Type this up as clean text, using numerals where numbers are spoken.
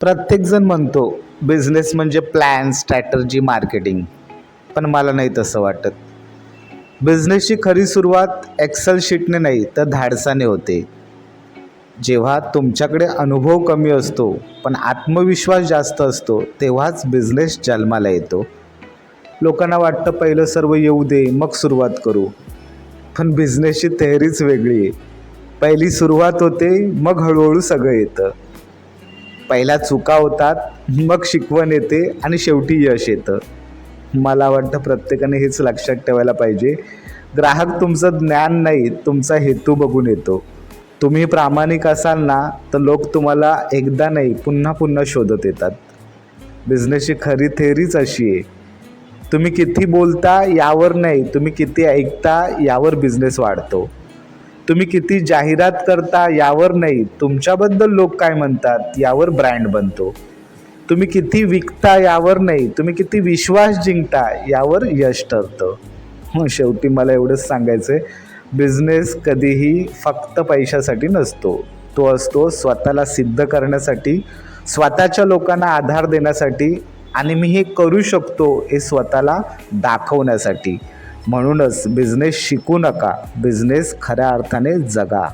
प्रत्येकजण म्हणतो बिझनेस म्हणजे प्लॅन, स्ट्रॅटर्जी, मार्केटिंग. पण मला नाही तसं वाटत. बिझनेसची खरी सुरुवात एक्सेल शीटने नाही तर धाडसाने होते. जेव्हा तुमच्याकडे अनुभव कमी असतो पण आत्मविश्वास जास्त असतो तेव्हाच बिझनेस जन्माला येतो. लोकांना वाटतं पहिलं सर्व येऊ दे मग सुरुवात करू. पण बिझनेसची तयारीच वेगळी आहे. पहिली सुरुवात होते मग हळूहळू सगळं येतं. पहिल्या चुका होतात, मग शिकवण येते आणि शेवटी यश येतं. मला वाटतं प्रत्येकाने हेच लक्षात ठेवायला पाहिजे. ग्राहक तुमचं ज्ञान नाही, तुमचा हेतू बघून येतो. तुम्ही प्रामाणिक असाल ना, तर लोक तुम्हाला एकदा नाही पुन्हा पुन्हा शोधत येतात. बिझनेसची खरी थेअरीच अशी आहे. तुम्ही किती बोलता यावर नाही, तुम्ही किती ऐकता यावर बिझनेस वाढतो. तुम्ही किती जाहिरात करता यावर नाही, तुमच्याबद्दल लोक काय म्हणतात यावर ब्रँड बनतो. तुम्ही किती विकता यावर नाही, तुम्ही किती विश्वास जिंकता यावर यश ठरतं. शेवटी मला एवढंच सांगायचं आहे, बिझनेस कधीही फक्त पैशासाठी नसतो. तो असतो स्वतःला सिद्ध करण्यासाठी, स्वतःच्या लोकांना आधार देण्यासाठी आणि मी हे करू शकतो हे स्वतःला दाखवण्यासाठी. म्हणूनच बिझनेस शिकू नका, बिझनेस खऱ्या अर्थाने जगा.